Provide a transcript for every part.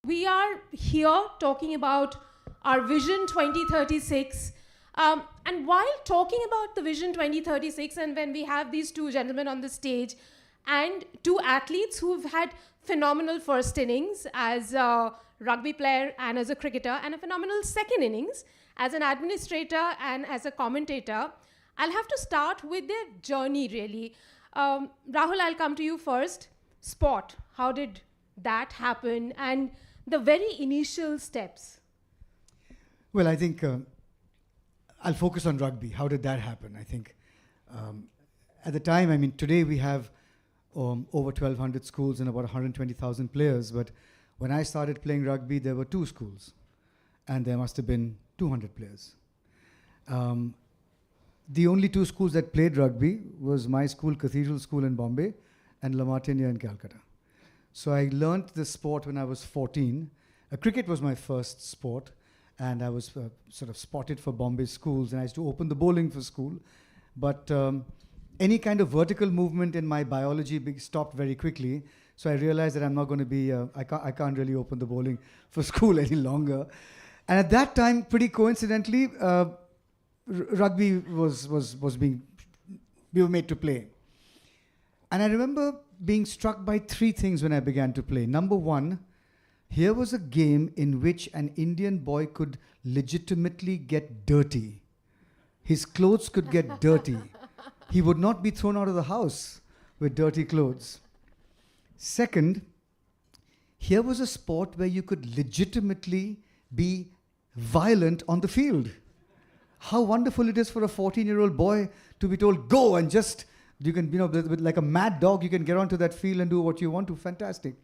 We are here talking about our Vision 2036. And while talking about the Vision 2036, and when we have these two gentlemen on the stage and two athletes who've had phenomenal first innings as a rugby player and as a cricketer, and a phenomenal second innings as an administrator and as a commentator, I'll have to start with their journey, really. Rahul, I'll come to you first. Sport, how did that happen? And the very initial steps. Well, I think I'll focus on rugby. How did that happen? I think at the time, I mean, today we have over 1,200 schools and about 120,000 players. But when I started playing rugby, there were 2 schools, and there must have been 200 players. The only 2 schools that played rugby was my school, Cathedral School in Bombay, and La Martiniere in Calcutta. So I learnt this sport when I was 14. Cricket was my first sport, and I was sort of spotted for Bombay schools, and I used to open the bowling for school. But any kind of vertical movement in my biology stopped very quickly. So I realized that I'm not going to be, I can't really open the bowling for school any longer. And at that time, pretty coincidentally, rugby was being, we were made to play. And I remember being struck by 3 things when I began to play. Number 1, here was a game in which an Indian boy could legitimately get dirty. His clothes could get dirty. He would not be thrown out of the house with dirty clothes. Second, here was a sport where you could legitimately be violent on the field. How wonderful it is for a 14-year-old boy to be told, go, and just, you can, with like a mad dog, you can get onto that field and do what you want to. Fantastic.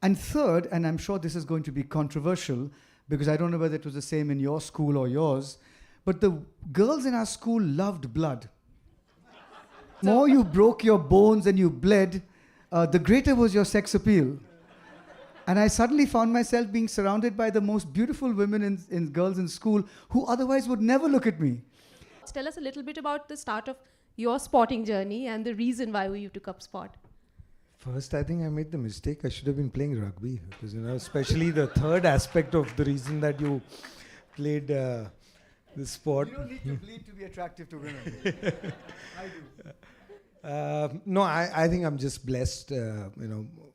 And third, and I'm sure this is going to be controversial, because I don't know whether it was the same in your school or yours, but the girls in our school loved blood. The more you broke your bones and you bled, the greater was your sex appeal. And I suddenly found myself being surrounded by the most beautiful women in girls in school who otherwise would never look at me. Tell us a little bit about the start of your sporting journey and the reason why you took up sport. First, I think I made the mistake. I should have been playing rugby, because especially the third aspect of the reason that you played the sport. You don't need to bleed to be attractive to women. I do. No, I think I'm just blessed.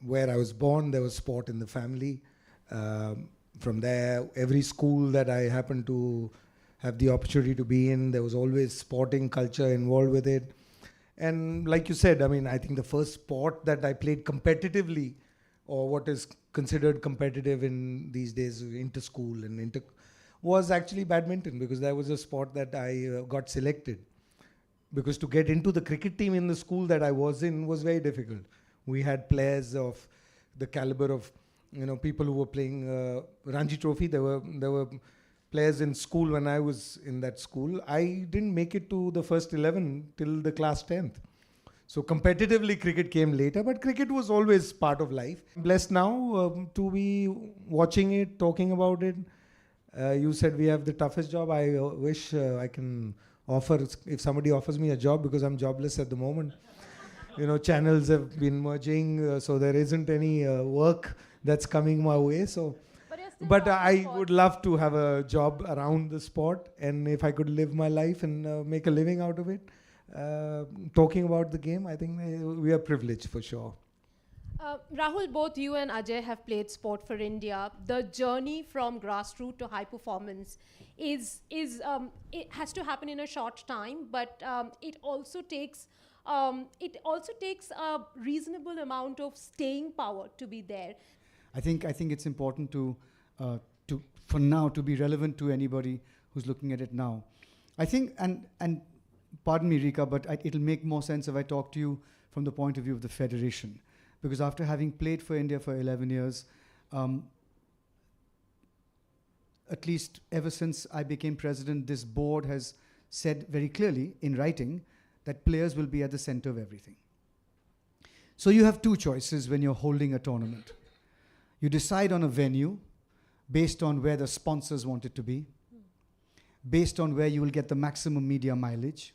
Where I was born, there was sport in the family. From there, every school that I happened to have the opportunity to be in, there was always sporting culture involved with it. And like you said, I mean, I think the first sport that I played competitively, or what is considered competitive in these days, inter-school and was actually badminton, because that was a sport that I got selected. Because to get into the cricket team in the school that I was in was very difficult. We had players of the caliber of, people who were playing Ranji Trophy. There were players in school when I was in that school. I didn't make it to the first 11 till the class 10th. So competitively, cricket came later, but cricket was always part of life. I'm blessed now to be watching it, talking about it. You said we have the toughest job. I wish I can offer, if somebody offers me a job, because I'm jobless at the moment. Channels have been merging, so there isn't any work that's coming my way. So. But I would love to have a job around the sport, and if I could live my life and make a living out of it, talking about the game, I think we are privileged for sure. Rahul, both you and Ajay have played sport for India. The journey from grassroots to high performance it has to happen in a short time, but it also takes a reasonable amount of staying power to be there. I think it's important for now to be relevant to anybody who's looking at it now. I think, and pardon me, Rika, but it'll make more sense if I talk to you from the point of view of the federation. Because after having played for India for 11 years, at least ever since I became president, this board has said very clearly in writing that players will be at the center of everything. So you have 2 choices when you're holding a tournament. You decide on a venue based on where the sponsors want it to be, based on where you will get the maximum media mileage,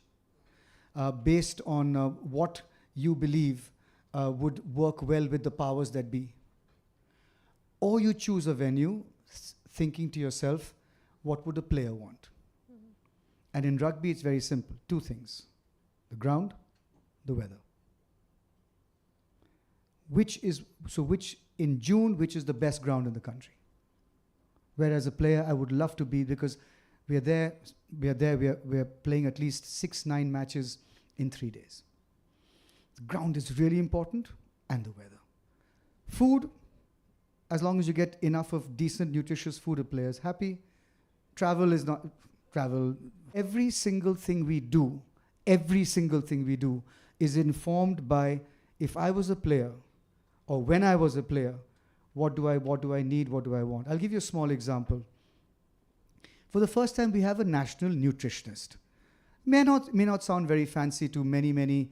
based on what you believe would work well with the powers that be. or you choose a venue thinking to yourself, what would a player want? And in rugby, it's very simple. Two things: the ground, the weather. Which in June, which is the best ground in the country? Whereas a player, I would love to be, because we are playing at least 6-9 matches in 3 days. The ground is really important, and the weather. Food, as long as you get enough of decent, nutritious food, a player's happy. Travel is not travel. Every single thing we do is informed by, if I was a player, or when I was a player, what do I need, what do I want? I'll give you a small example. For the first time, we have a national nutritionist. May not sound very fancy to many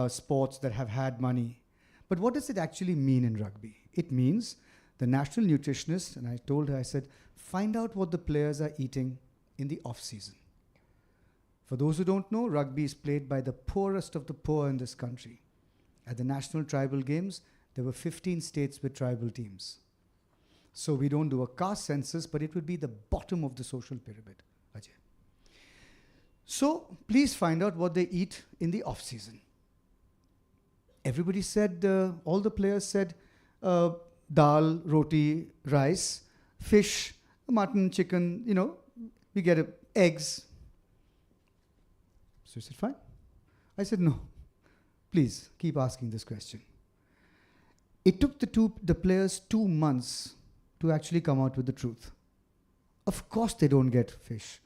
sports that have had money. But what does it actually mean in rugby? It means the national nutritionist, and I told her, I said, find out what the players are eating in the off-season. For those who don't know, rugby is played by the poorest of the poor in this country. At the National Tribal Games, there were 15 states with tribal teams. So we don't do a caste census, but it would be the bottom of the social pyramid, Ajay. So please find out what they eat in the off-season. Everybody said, all the players said, dal, roti, rice, fish, mutton, chicken, we get eggs. So he said, fine. I said, no, please keep asking this question. It took the players 2 months to actually come out with the truth. Of course they don't get fish.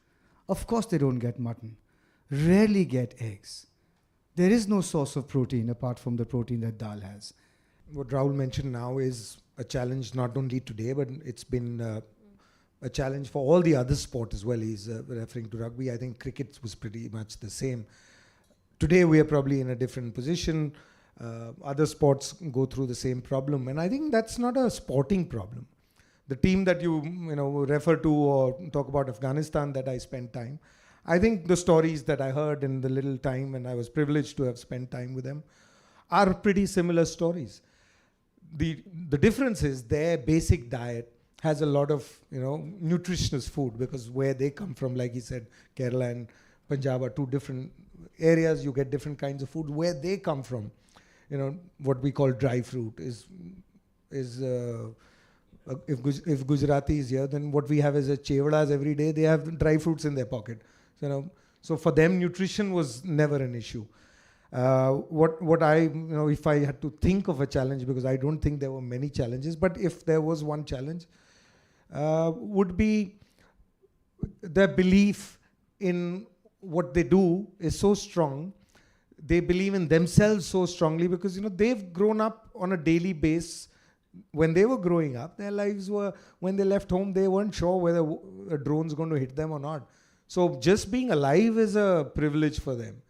Of course they don't get mutton. Rarely get eggs. There is no source of protein apart from the protein that dal has. What Rahul mentioned now is a challenge not only today, but it's been a challenge for all the other sport as well. He's referring to rugby. I think cricket was pretty much the same. Today we are probably in a different position. Other sports go through the same problem, and I think that's not a sporting problem. The team that you refer to or talk about, Afghanistan, that I spent time, I think the stories that I heard in the little time, and I was privileged to have spent time with them, are pretty similar stories. The difference is their basic diet has a lot of nutritious food, because where they come from, like he said, Kerala and Punjab are two different areas. You get different kinds of food. Where they come from, what we call dry fruit is if Gujarati is here, then what we have is a chevdas every day. They have dry fruits in their pocket. So for them, nutrition was never an issue. What I, if I had to think of a challenge, because I don't think there were many challenges, but if there was one challenge, would be their belief in what they do is so strong. They believe in themselves so strongly, because they've grown up on a daily basis. When they were growing up, their lives were, when they left home, they weren't sure whether a drone's going to hit them or not. So just being alive is a privilege for them.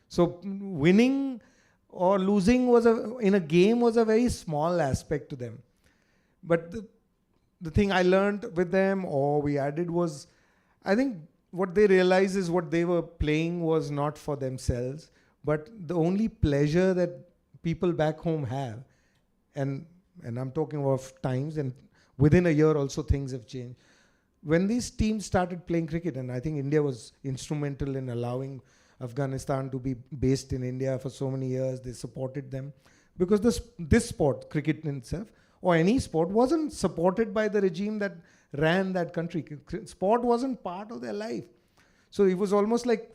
So winning or losing in a game was a very small aspect to them. But the thing I learned with them, or we added, was, I think what they realized is what they were playing was not for themselves, but the only pleasure that people back home have. And I'm talking of times, and within a year also things have changed. When these teams started playing cricket, and I think India was instrumental in allowing Afghanistan to be based in India for so many years, they supported them, because this sport, cricket in itself, or any sport, wasn't supported by the regime that ran that country. Sport wasn't part of their life. So it was almost like,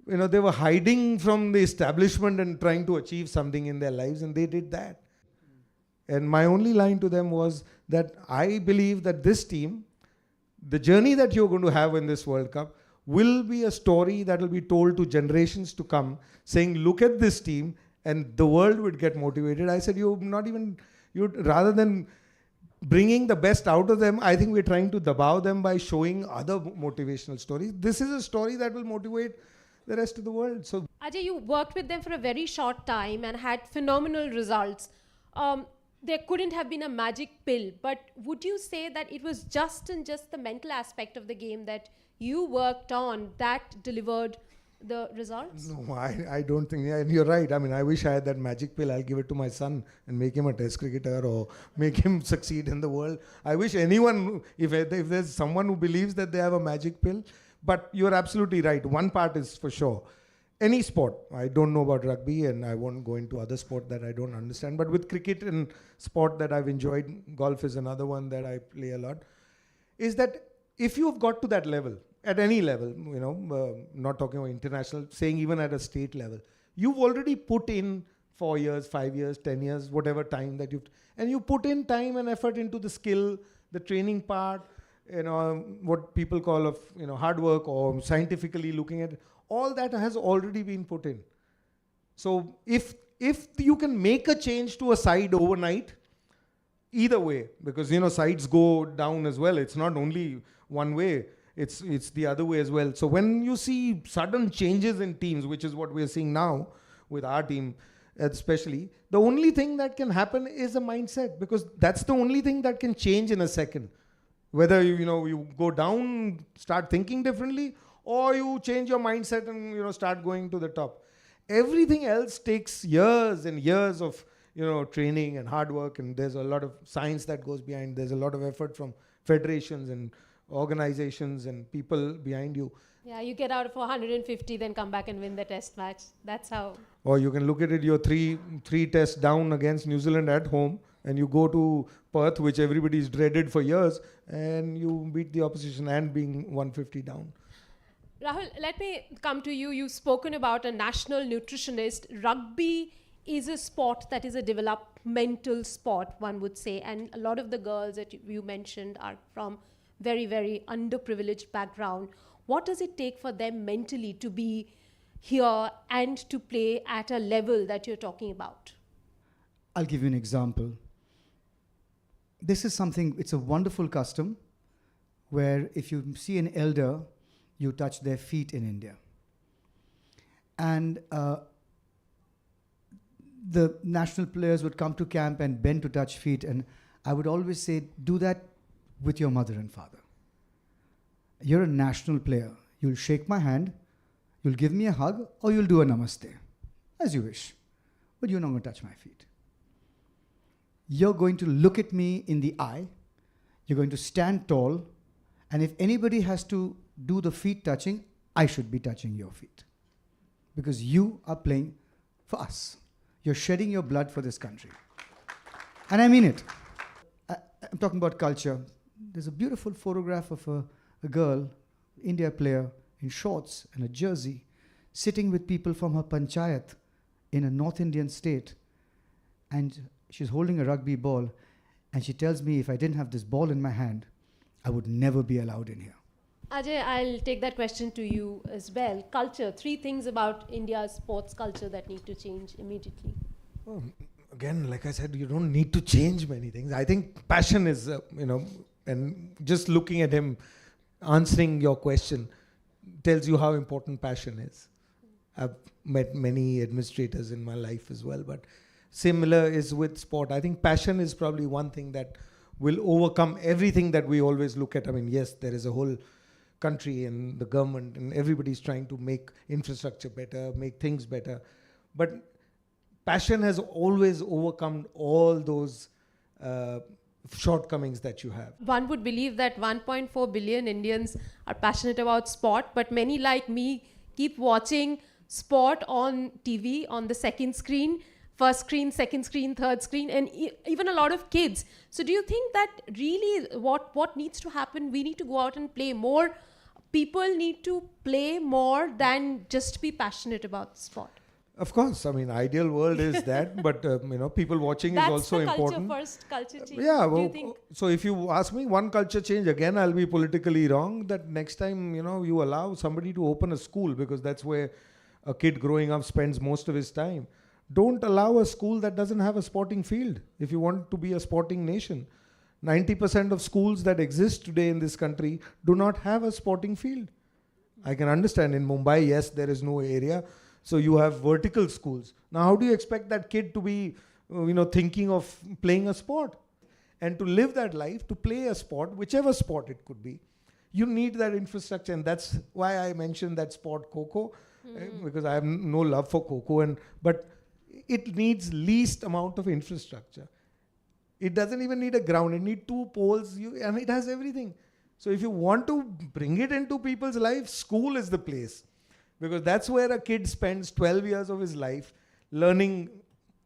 they were hiding from the establishment and trying to achieve something in their lives, and they did that. And my only line to them was that I believe that this team, the journey that you're going to have in this World Cup, will be a story that will be told to generations to come, saying, look at this team, and the world would get motivated. I said, rather than bringing the best out of them, I think we're trying to dabao them by showing other motivational stories. This is a story that will motivate the rest of the world. So, Ajay, you worked with them for a very short time and had phenomenal results. There couldn't have been a magic pill, but would you say that it was just the mental aspect of the game that you worked on that delivered the results? No, I don't think, and you're right. I mean, I wish I had that magic pill. I'll give it to my son and make him a test cricketer or make him succeed in the world. I wish anyone, if there's someone who believes that they have a magic pill, but you're absolutely right. One part is for sure. Any sport, I don't know about rugby and I won't go into other sport that I don't understand, but with cricket and sport that I've enjoyed, golf is another one that I play a lot, is that if you've got to that level, at any level, not talking about international, saying even at a state level, you've already put in 4 years, 5 years, 10 years, whatever time that and you put in time and effort into the skill, the training part, what people call of, hard work or scientifically looking at it, all that has already been put in. So if you can make a change to a side overnight, either way, because, sides go down as well. It's not only one way. It's the other way as well. So when you see sudden changes in teams, which is what we're seeing now with our team especially, the only thing that can happen is a mindset, because that's the only thing that can change in a second. Whether you go down, start thinking differently, or you change your mindset and start going to the top. Everything else takes years and years of training and hard work, and there's a lot of science that goes behind. There's a lot of effort from federations and organizations and people behind you. Yeah, you get out for 150, then come back and win the test match. That's how. Or you can look at it, you're three tests down against New Zealand at home, and you go to Perth, which everybody's dreaded for years, and you beat the opposition and being 150 down. Rahul, let me come to you. You've spoken about a national nutritionist. Rugby is a sport that is a developmental sport, one would say, and a lot of the girls that you mentioned are from very, very underprivileged background. What does it take for them mentally to be here and to play at a level that you're talking about? I'll give you an example. This is something, it's a wonderful custom where if you see an elder, you touch their feet in India. And the national players would come to camp and bend to touch feet, and I would always say, do that with your mother and father. You're a national player. You'll shake my hand, you'll give me a hug, or you'll do a namaste, as you wish. But you're not going to touch my feet. You're going to look at me in the eye, you're going to stand tall, and if anybody has to do the feet touching, I should be touching your feet. Because you are playing for us. You're shedding your blood for this country. And I mean it. I'm talking about culture. There's a beautiful photograph of a girl, India player, in shorts and a jersey, sitting with people from her panchayat in a North Indian state. And she's holding a rugby ball. And she tells me if I didn't have this ball in my hand, I would never be allowed in here. Ajay, I'll take that question to you as well. Culture, 3 things about India's sports culture that need to change immediately. Well, again, like I said, you don't need to change many things. I think passion is, and just looking at him answering your question tells you how important passion is. I've met many administrators in my life as well, but similar is with sport. I think passion is probably one thing that will overcome everything that we always look at. I mean, yes, there is a whole country and the government and everybody's trying to make infrastructure better, make things better. But passion has always overcome all those shortcomings that you have. One would believe that 1.4 billion Indians are passionate about sport, but many like me keep watching sport on TV, on the second screen, first screen, second screen, third screen, and even a lot of kids. So do you think that really what needs to happen, we need to go out and play more? People need to play more than just be passionate about sport. Of course, I mean, ideal world is that, but people watching is also important. That's the culture change. Yeah, do you think? So if you ask me one culture change, again, I'll be politically wrong, that next time, you allow somebody to open a school, because that's where a kid growing up spends most of his time. Don't allow a school that doesn't have a sporting field if you want to be a sporting nation. 90% of schools that exist today in this country do not have a sporting field. I can understand in Mumbai, yes, there is no area. So you have vertical schools. Now, how do you expect that kid to be, thinking of playing a sport? And to live that life, to play a sport, whichever sport it could be, you need that infrastructure. And that's why I mentioned that sport Coco, because I have no love for Kho, but it needs least amount of infrastructure. It doesn't even need a ground. It needs 2 poles, and it has everything. So if you want to bring it into people's life, school is the place. Because that's where a kid spends 12 years of his life learning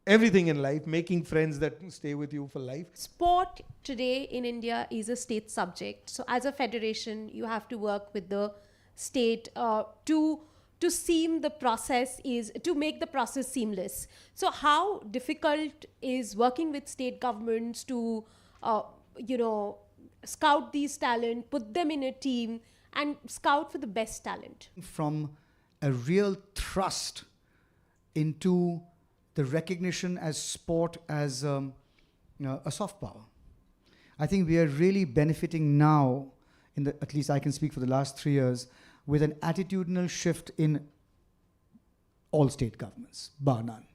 everything in life, making friends that stay with you for life. Sport today in India is a state subject. So as a federation, you have to work with the state to seam the process to make the process seamless. So how difficult is working with state governments to, scout these talent, put them in a team and scout for the best talent? From a real thrust into the recognition as sport as a soft power. I think we are really benefiting now, at least I can speak for the last 3 years, with an attitudinal shift in all state governments, bar none,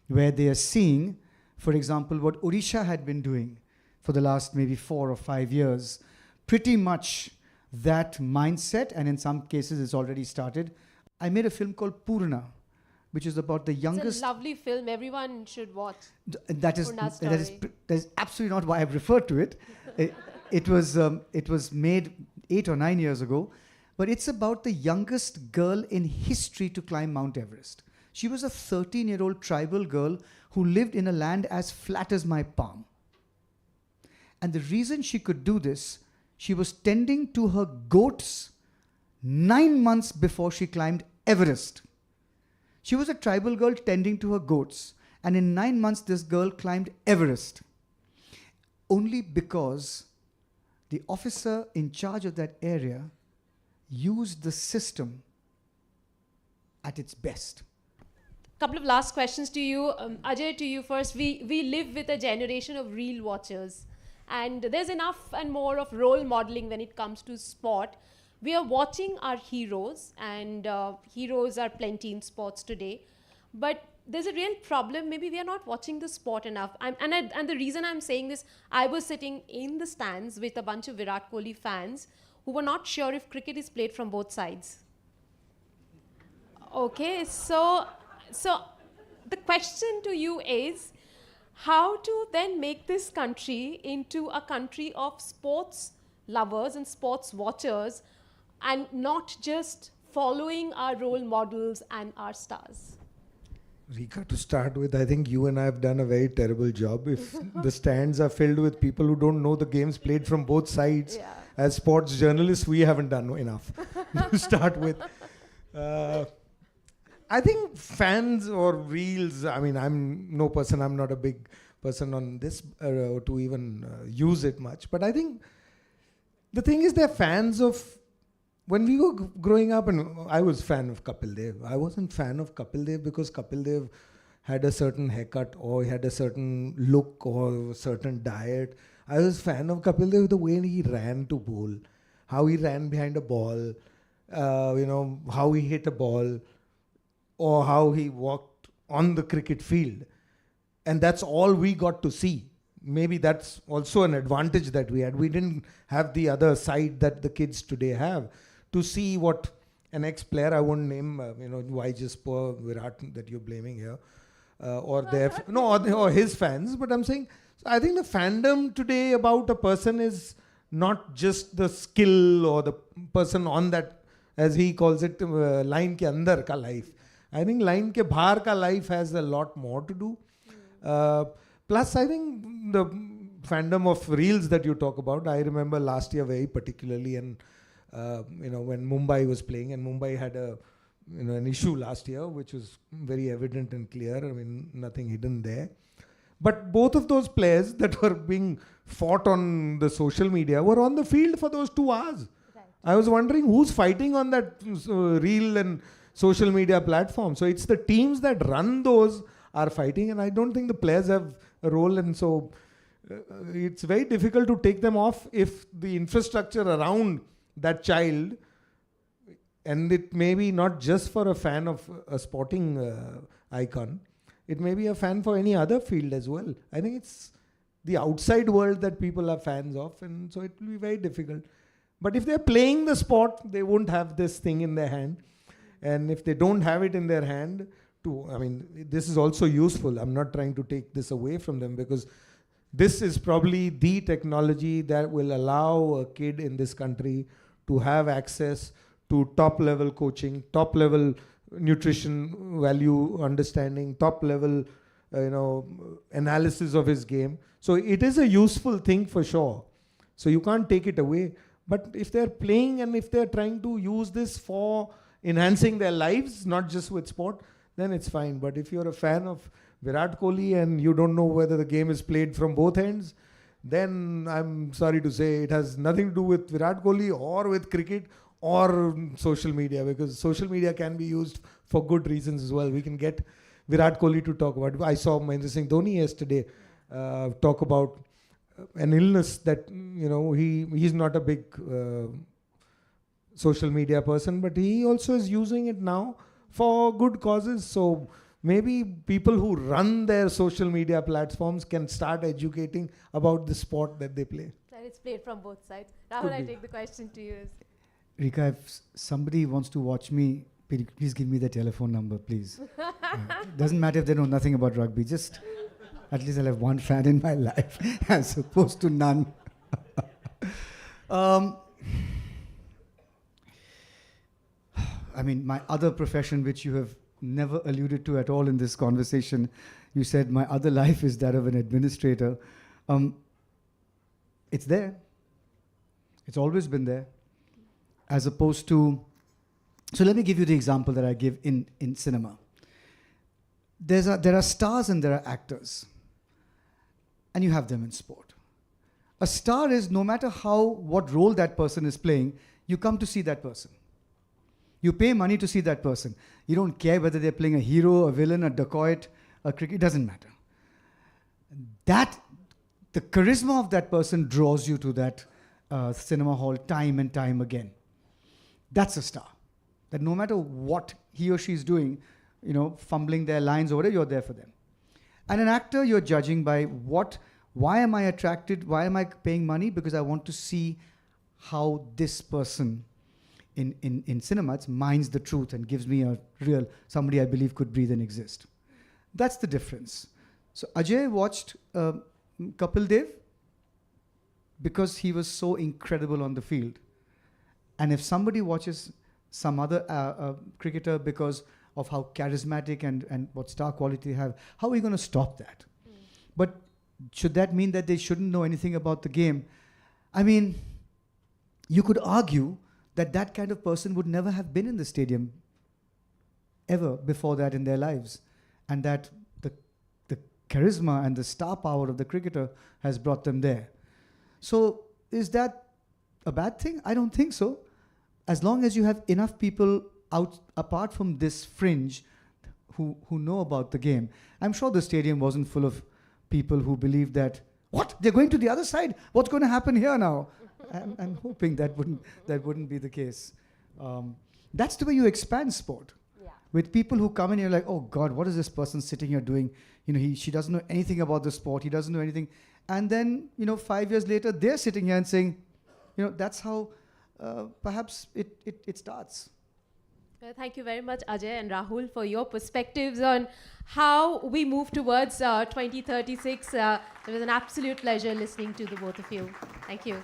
where they are seeing, for example, what Odisha had been doing for the last maybe 4 or 5 years, pretty much that mindset, and in some cases it's already started. I made a film called Purna, which is about the youngest... It's a lovely film. Everyone should watch. That is absolutely not why I've referred to it. It was made 8 or 9 years ago, but it's about the youngest girl in history to climb Mount Everest. She was a 13-year-old tribal girl who lived in a land as flat as my palm. And the reason she could do this, she was tending to her goats 9 months before she climbed Everest. She was a tribal girl tending to her goats, and in 9 months this girl climbed Everest. Only because the officer in charge of that area used the system at its best. Couple of last questions to you. Ajay, to you first. We live with a generation of reel watchers, and there's enough and more of role modeling when it comes to sport. We are watching our heroes, and heroes are plenty in sports today. But there's a real problem. Maybe we are not watching the sport enough. And the reason I'm saying this, I was sitting in the stands with a bunch of Virat Kohli fans who were not sure if cricket is played from both sides. Okay, so the question to you is, how to then make this country into a country of sports lovers and sports watchers, and not just following our role models and our stars? Rika, to start with, I think you and I have done a very terrible job. If the stands are filled with people who don't know the games played from both sides, as sports journalists, we haven't done enough to start with. I think fans or reels, I mean, I'm not a big person on this to even use it much. But I think the thing is, they're fans of, when we were growing up, and I was fan of Kapil Dev. I wasn't fan of Kapil Dev because Kapil Dev had a certain haircut or he had a certain look or a certain diet. I was fan of Kapil Dev the way he ran to bowl, how he ran behind a ball, how he hit a ball, or how he walked on the cricket field. And that's all we got to see. Maybe that's also an advantage that we had. We didn't have the other side that the kids today have, to see what an ex-player, I won't name, why just poor Virat that you're blaming here, or his fans, but I'm saying, I think the fandom today about a person is not just the skill or the person on that, as he calls it, line ke andar ka life. I think line ke bahar ka life has a lot more to do. Plus, I think the fandom of reels that you talk about, I remember last year very particularly, and when Mumbai was playing, and Mumbai had an issue last year, which was very evident and clear. I mean, nothing hidden there. But both of those players that were being fought on the social media were on the field for those 2 hours. Right. I was wondering who's fighting on that reel and social media platform. So it's the teams that run those are fighting, and I don't think the players have a role. And so it's very difficult to take them off if the infrastructure around that child, and it may be not just for a fan of a sporting icon, it may be a fan for any other field as well. I think it's the outside world that people are fans of, and so it will be very difficult. But if they're playing the sport, they won't have this thing in their hand. And if they don't have it in their hand, this is also useful. I'm not trying to take this away from them, because this is probably the technology that will allow a kid in this country to have access to top level coaching, top level nutrition value understanding, top level analysis of his game. So it is a useful thing for sure. So you can't take it away. But if they're playing and if they're trying to use this for enhancing their lives, not just with sport, then it's fine. But if you're a fan of Virat Kohli and you don't know whether the game is played from both ends, then I'm sorry to say it has nothing to do with Virat Kohli or with cricket or social media, because social media can be used for good reasons as well. We can get Virat Kohli to talk about. I saw Mahendra Singh Dhoni yesterday talk about an illness that, he's not a big social media person, but he also is using it now for good causes. So maybe people who run their social media platforms can start educating about the sport that they play. That it's played from both sides. Rahul, I take the question to you. Rika, if somebody wants to watch me, please give me the telephone number, please. Doesn't matter if they know nothing about rugby. Just at least I'll have one fan in my life as opposed to none. My other profession, which you have never alluded to at all in this conversation, you said my other life is that of an administrator. It's there. It's always been there. As opposed to, so let me give you the example that I give in cinema. There are stars and there are actors. And you have them in sport. A star is, no matter what role that person is playing, you come to see that person. You pay money to see that person. You don't care whether they're playing a hero, a villain, a dacoit, a cricket, it doesn't matter. The charisma of that person draws you to that cinema hall time and time again. That's a star. That no matter what he or she is doing, fumbling their lines or whatever, you're there for them. And an actor, you're judging by why am I attracted? Why am I paying money? Because I want to see how this person in cinema minds the truth and gives me a real, somebody I believe could breathe and exist. That's the difference. So Ajay watched Kapil Dev because he was so incredible on the field. And if somebody watches some other cricketer because of how charismatic and what star quality they have, how are you going to stop that? But should that mean that they shouldn't know anything about the game? You could argue that kind of person would never have been in the stadium ever before that in their lives. And that the charisma and the star power of the cricketer has brought them there. So is that a bad thing? I don't think so. As long as you have enough people apart from this fringe who know about the game. I'm sure the stadium wasn't full of people who believe that, what? They're going to the other side? What's going to happen here now? I'm hoping that wouldn't be the case. That's the way you expand sport. Yeah. With people who come in, you're like, oh God, what is this person sitting here doing? She doesn't know anything about the sport. He doesn't know anything. And then, 5 years later, they're sitting here and saying, that's how perhaps it starts. Well, thank you very much, Ajay and Rahul, for your perspectives on how we move towards 2036. It was an absolute pleasure listening to the both of you. Thank you.